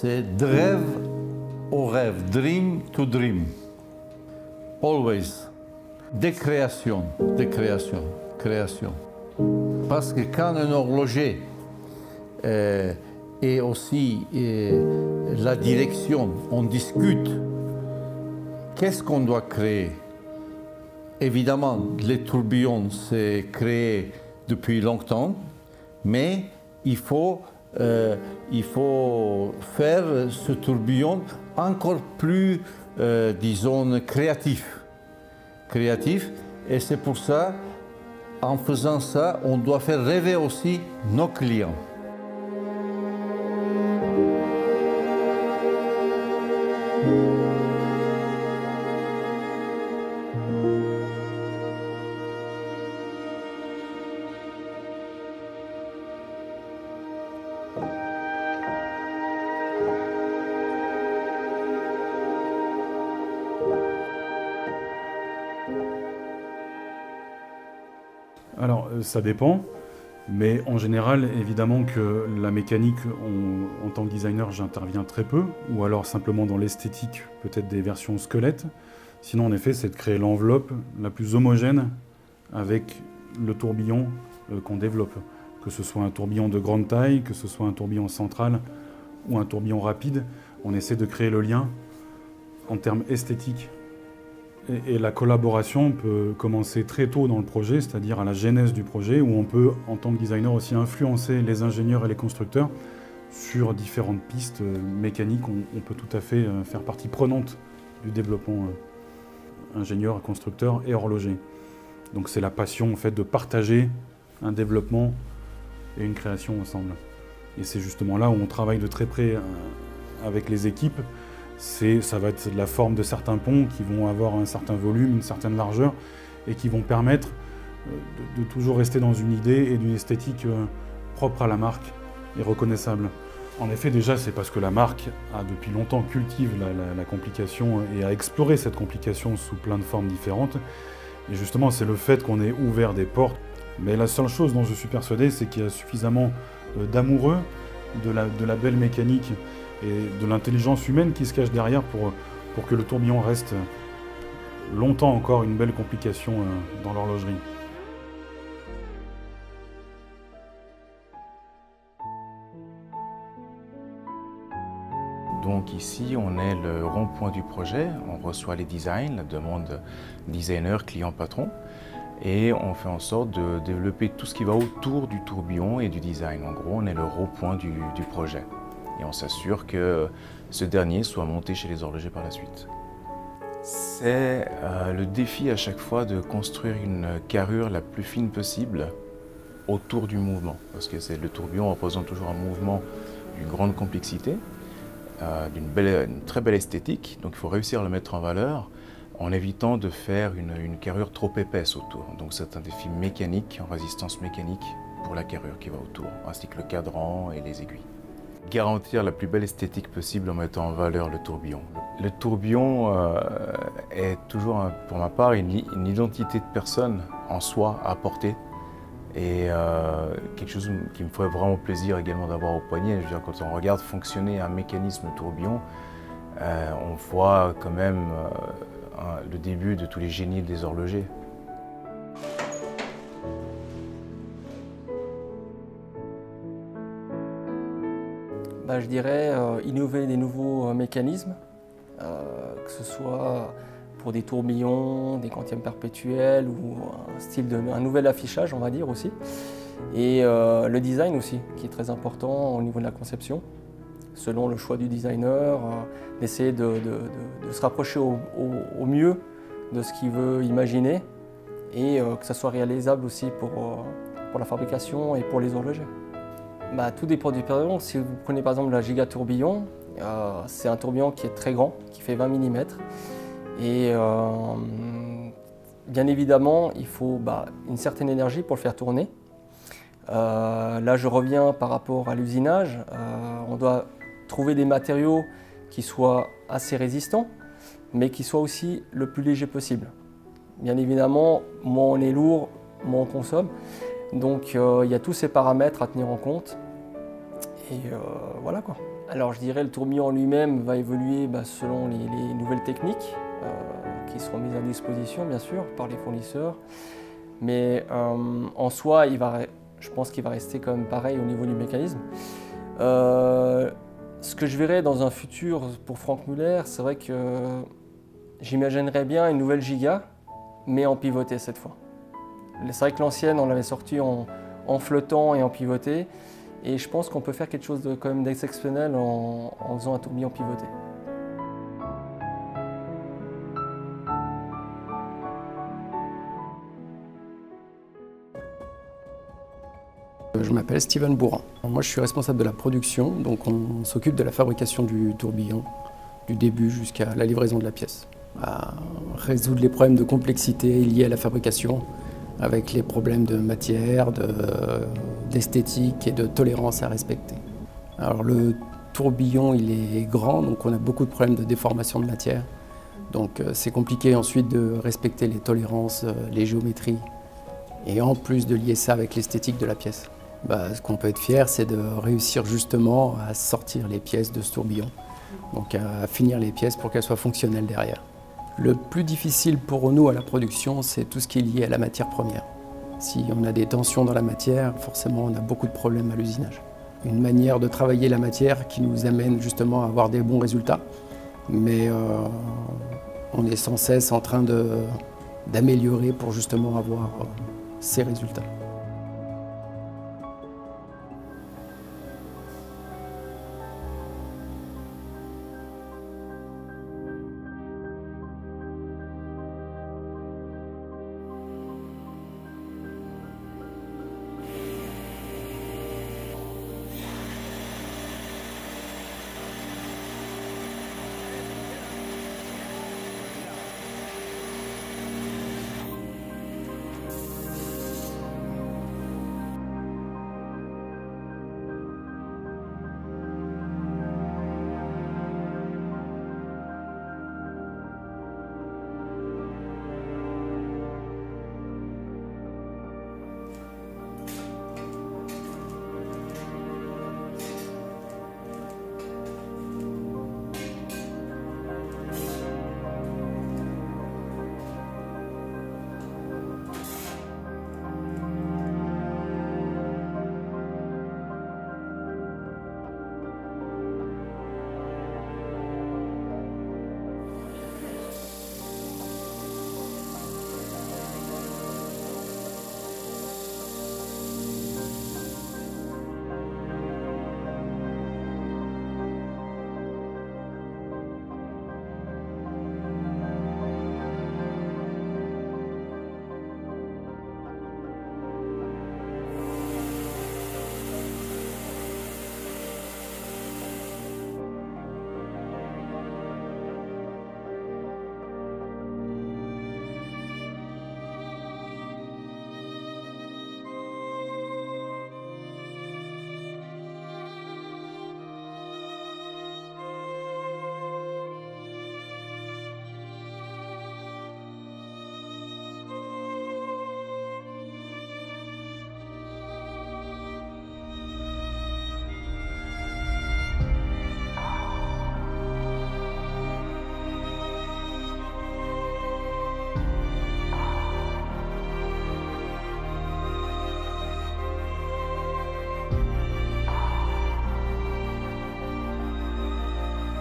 c'est de rêve au rêve, dream to dream. Always. Des créations, création. Parce que quand un horloger et aussi la direction, on discute, qu'est-ce qu'on doit créer? Évidemment, les tourbillons, c'est créé depuis longtemps, mais il faut faire ce tourbillon encore plus, disons, créatif. Et c'est pour ça, en faisant ça, on doit faire rêver aussi nos clients. Alors, ça dépend, mais en général, évidemment que la mécanique, en tant que designer, j'interviens très peu, ou alors simplement dans l'esthétique, peut-être des versions squelettes. Sinon, en effet, c'est de créer l'enveloppe la plus homogène avec le tourbillon qu'on développe. Que ce soit un tourbillon de grande taille, que ce soit un tourbillon central ou un tourbillon rapide, on essaie de créer le lien en termes esthétiques. Et la collaboration peut commencer très tôt dans le projet, c'est-à-dire à la genèse du projet, où on peut, en tant que designer, aussi influencer les ingénieurs et les constructeurs sur différentes pistes mécaniques. On peut tout à fait faire partie prenante du développement ingénieur, constructeur et horloger. Donc c'est la passion en fait, de partager un développement et une création ensemble. Et c'est justement là où on travaille de très près avec les équipes. Ça va être la forme de certains ponts qui vont avoir un certain volume, une certaine largeur et qui vont permettre de toujours rester dans une idée et d'une esthétique propre à la marque et reconnaissable. En effet, déjà, c'est parce que la marque a depuis longtemps cultive la complication et a exploré cette complication sous plein de formes différentes. Et justement, c'est le fait qu'on ait ouvert des portes. Mais la seule chose dont je suis persuadé, c'est qu'il y a suffisamment d'amoureux de la belle mécanique et de l'intelligence humaine qui se cache derrière pour que le tourbillon reste longtemps encore une belle complication dans l'horlogerie. Donc ici, on est le rond-point du projet, on reçoit les designs, la demande designer, client, patron, et on fait en sorte de développer tout ce qui va autour du tourbillon et du design. En gros, on est le rond-point du projet. Et on s'assure que ce dernier soit monté chez les horlogers par la suite. C'est le défi à chaque fois de construire une carrure la plus fine possible autour du mouvement. Parce que le tourbillon représente toujours un mouvement d'une grande complexité, d'une très belle esthétique. Donc il faut réussir à le mettre en valeur en évitant de faire une carrure trop épaisse autour. Donc c'est un défi mécanique, en résistance mécanique pour la carrure qui va autour, ainsi que le cadran et les aiguilles. Garantir la plus belle esthétique possible en mettant en valeur le tourbillon. Le tourbillon est toujours, pour ma part, une identité de personne en soi à porter et quelque chose qui me ferait vraiment plaisir également d'avoir au poignet. Je veux dire, quand on regarde fonctionner un mécanisme tourbillon, on voit quand même le début de tous les génies des horlogers. Je dirais innover des nouveaux mécanismes, que ce soit pour des tourbillons, des quantièmes perpétuels ou un nouvel affichage, on va dire aussi. Et le design aussi, qui est très important au niveau de la conception, selon le choix du designer, d'essayer de se rapprocher au mieux de ce qu'il veut imaginer et que ça soit réalisable aussi pour la fabrication et pour les horlogers. Tout dépend du tourbillon. Si vous prenez par exemple la Giga Tourbillon, c'est un tourbillon qui est très grand, qui fait 20 mm. Et bien évidemment, il faut une certaine énergie pour le faire tourner. Là, je reviens par rapport à l'usinage. On doit trouver des matériaux qui soient assez résistants, mais qui soient aussi le plus léger possible. Bien évidemment, moins on est lourd, moins on consomme. Donc il y a tous ces paramètres à tenir en compte Et voilà quoi. Alors je dirais le tourbillon en lui-même va évoluer selon les nouvelles techniques qui seront mises à disposition bien sûr par les fournisseurs. Mais en soi, je pense qu'il va rester quand même pareil au niveau du mécanisme. Ce que je verrais dans un futur pour Franck Muller, c'est vrai que j'imaginerais bien une nouvelle Giga, mais en pivoté cette fois. C'est vrai que l'ancienne, on l'avait sortie en flottant et en pivoté. Et je pense qu'on peut faire quelque chose quand même d'exceptionnel en faisant un tourbillon pivoté. Je m'appelle Steven Bourran. Moi, je suis responsable de la production, donc on s'occupe de la fabrication du tourbillon, du début jusqu'à la livraison de la pièce. À résoudre les problèmes de complexité liés à la fabrication, avec les problèmes de matière, d'esthétique et de tolérance à respecter. Alors le tourbillon, il est grand, donc on a beaucoup de problèmes de déformation de matière. Donc c'est compliqué ensuite de respecter les tolérances, les géométries, et en plus de lier ça avec l'esthétique de la pièce. Ce qu'on peut être fier, c'est de réussir justement à sortir les pièces de ce tourbillon, donc à finir les pièces pour qu'elles soient fonctionnelles derrière. Le plus difficile pour nous à la production, c'est tout ce qui est lié à la matière première. Si on a des tensions dans la matière, forcément on a beaucoup de problèmes à l'usinage. Une manière de travailler la matière qui nous amène justement à avoir des bons résultats, mais on est sans cesse en train d'améliorer pour justement avoir ces résultats.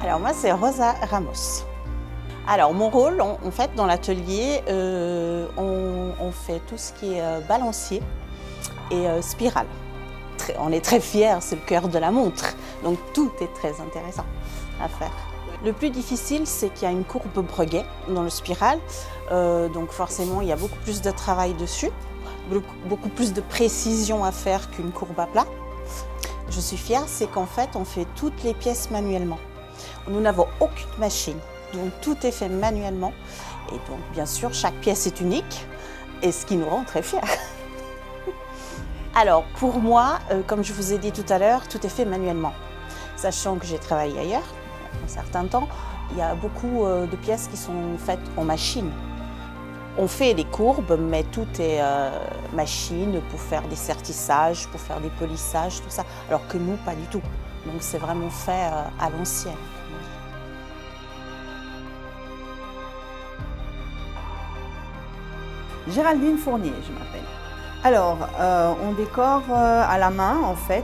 Alors moi c'est Rosa Ramos. Alors mon rôle en fait dans l'atelier, on fait tout ce qui est balancier et spirale. On est très fiers, c'est le cœur de la montre, donc tout est très intéressant à faire. Le plus difficile, c'est qu'il y a une courbe Breguet dans le spirale, donc forcément il y a beaucoup plus de travail dessus, beaucoup plus de précision à faire qu'une courbe à plat. Je suis fière, c'est qu'en fait on fait toutes les pièces manuellement. Nous n'avons aucune machine, donc tout est fait manuellement. Et donc bien sûr, chaque pièce est unique, et ce qui nous rend très fiers. Alors pour moi, comme je vous ai dit tout à l'heure, tout est fait manuellement. Sachant que j'ai travaillé ailleurs, un certain temps, il y a beaucoup de pièces qui sont faites en machine. On fait des courbes, mais tout est machine pour faire des sertissages, pour faire des polissages, tout ça. Alors que nous, pas du tout. Donc c'est vraiment fait à l'ancienne. Géraldine Fournier, je m'appelle. Alors, on décore à la main, en fait,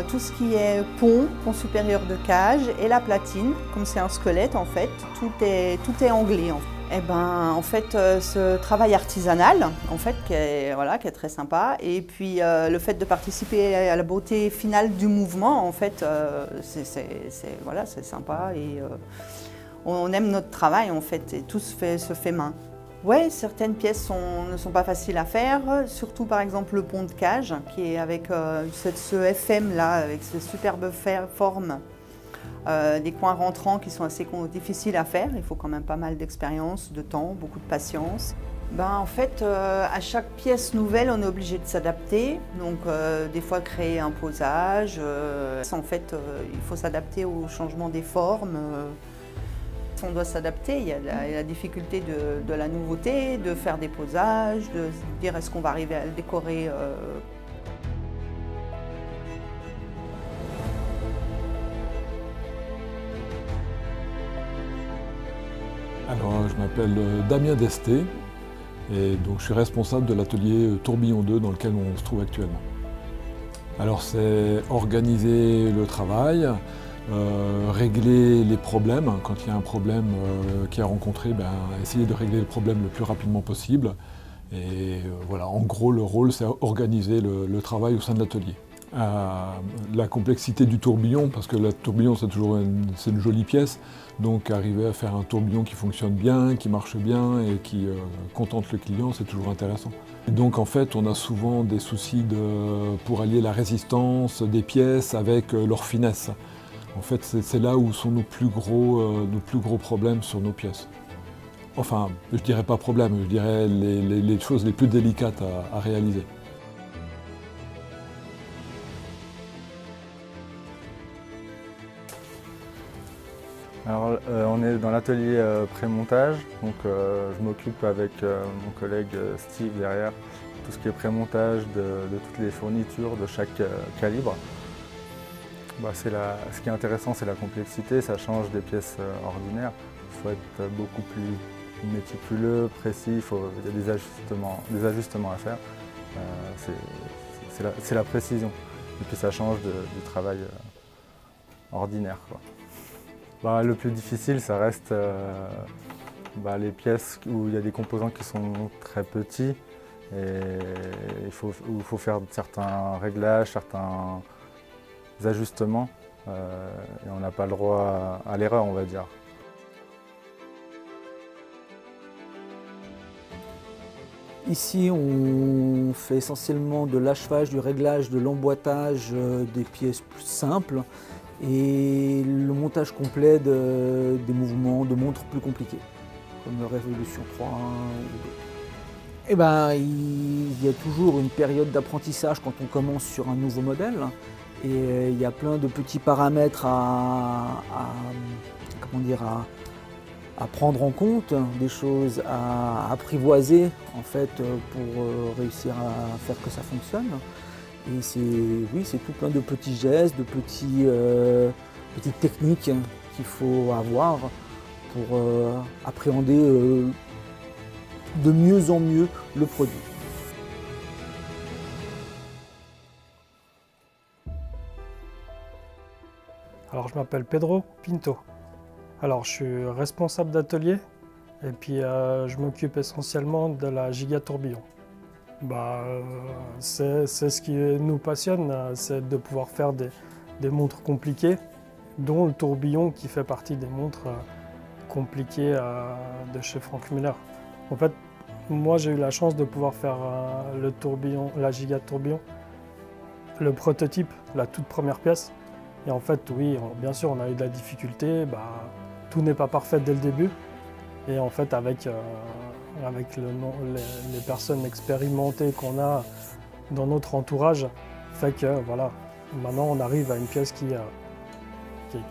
tout ce qui est pont supérieur de cage et la platine. Comme c'est un squelette, en fait, tout est anglais. Eh ben, en fait, ce travail artisanal, en fait, qui est très sympa. Et puis, le fait de participer à la beauté finale du mouvement, en fait, c'est sympa. Et on aime notre travail, en fait, et tout se fait main. Oui, certaines pièces ne sont pas faciles à faire, surtout par exemple le pont de cage qui est avec ce FM là, avec ces superbes formes, des coins rentrants qui sont assez difficiles à faire. Il faut quand même pas mal d'expérience, de temps, beaucoup de patience. En fait, à chaque pièce nouvelle, on est obligé de s'adapter. Donc des fois créer un posage. En fait, il faut s'adapter au changement des formes. On doit s'adapter, il y a la difficulté de la nouveauté, de faire des posages, de se dire est-ce qu'on va arriver à le décorer. Alors, je m'appelle Damien Desté et donc je suis responsable de l'atelier Tourbillon 2 dans lequel on se trouve actuellement. Alors c'est organiser le travail, régler les problèmes. Quand il y a un problème qui est rencontré, essayer de régler le problème le plus rapidement possible. Et voilà, en gros, le rôle, c'est organiser le travail au sein de l'atelier. La complexité du tourbillon, parce que le tourbillon, c'est une jolie pièce, donc arriver à faire un tourbillon qui fonctionne bien, qui marche bien et qui contente le client, c'est toujours intéressant. Et donc en fait, on a souvent des soucis pour allier la résistance des pièces avec leur finesse. En fait, c'est là où sont nos plus gros problèmes sur nos pièces. Enfin, je dirais pas problème, je dirais les choses les plus délicates à réaliser. Alors, on est dans l'atelier pré-montage, donc je m'occupe avec mon collègue Steve derrière tout ce qui est pré-montage de toutes les fournitures de chaque calibre. Ce qui est intéressant, c'est la complexité, ça change des pièces ordinaires. Il faut être beaucoup plus méticuleux, précis, il y a des ajustements à faire. C'est la précision. Et puis ça change du travail ordinaire, quoi. Le plus difficile, ça reste les pièces où il y a des composants qui sont très petits et il faut faire certains réglages, certains ajustements et on n'a pas le droit à l'erreur, on va dire. Ici, on fait essentiellement de l'achevage, du réglage, de l'emboîtage des pièces plus simples et le montage complet des mouvements de montres plus compliqués, comme le Révolution 3 ou d'autres. Il y a toujours une période d'apprentissage quand on commence sur un nouveau modèle et il y a plein de petits paramètres à prendre en compte, des choses à apprivoiser en fait pour réussir à faire que ça fonctionne. Et c'est tout plein de petits gestes, de petites techniques qu'il faut avoir pour appréhender de mieux en mieux le produit. Alors je m'appelle Pedro Pinto. Alors je suis responsable d'atelier et puis je m'occupe essentiellement de la giga tourbillon. C'est ce qui nous passionne, c'est de pouvoir faire des montres compliquées, dont le tourbillon qui fait partie des montres compliquées de chez Franck Muller. En fait, moi j'ai eu la chance de pouvoir faire le tourbillon, la giga tourbillon, le prototype, la toute première pièce. Et en fait, oui, bien sûr, on a eu de la difficulté, tout n'est pas parfait dès le début. Et en fait, avec les personnes expérimentées qu'on a dans notre entourage, fait que voilà, maintenant on arrive à une pièce qui est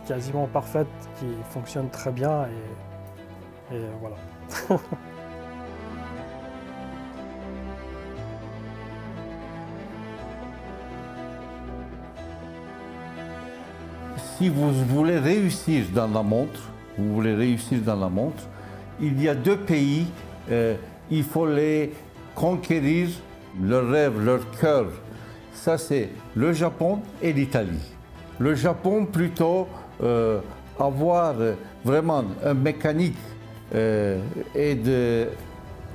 quasiment parfaite, qui fonctionne très bien et voilà. si vous voulez réussir dans la montre, il y a deux pays, il faut les conquérir, leur rêve, leur cœur. Ça, c'est le Japon et l'Italie. Le Japon, plutôt, avoir vraiment un mécanique et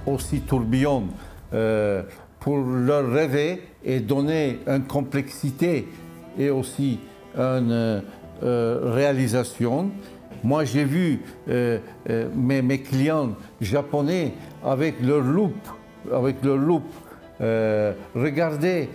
aussi tourbillon pour leur rêver et donner une complexité et aussi une réalisation. Moi, j'ai vu mes clients japonais avec leur loupe, regarder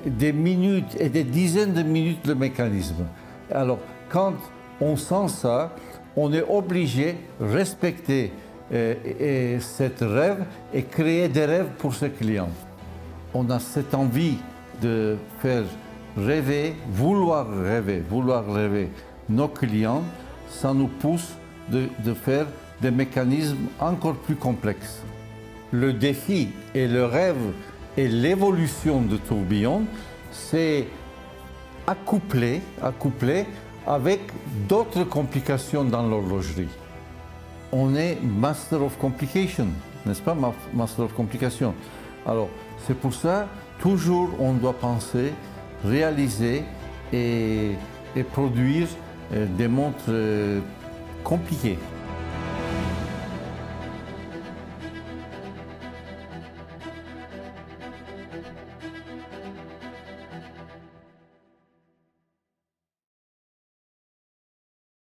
des minutes et des dizaines de minutes le mécanisme. Alors, quand on sent ça, on est obligé de respecter cette rêve et créer des rêves pour ses clients. On a cette envie de faire rêver, vouloir rêver nos clients. Ça nous pousse de faire des mécanismes encore plus complexes. Le défi et le rêve et l'évolution de tourbillon, c'est accoupler avec d'autres complications dans l'horlogerie. On est Master of Complication, n'est-ce pas, Master of Complication. Alors, c'est pour ça, toujours on doit penser, réaliser et produire des montres compliquées.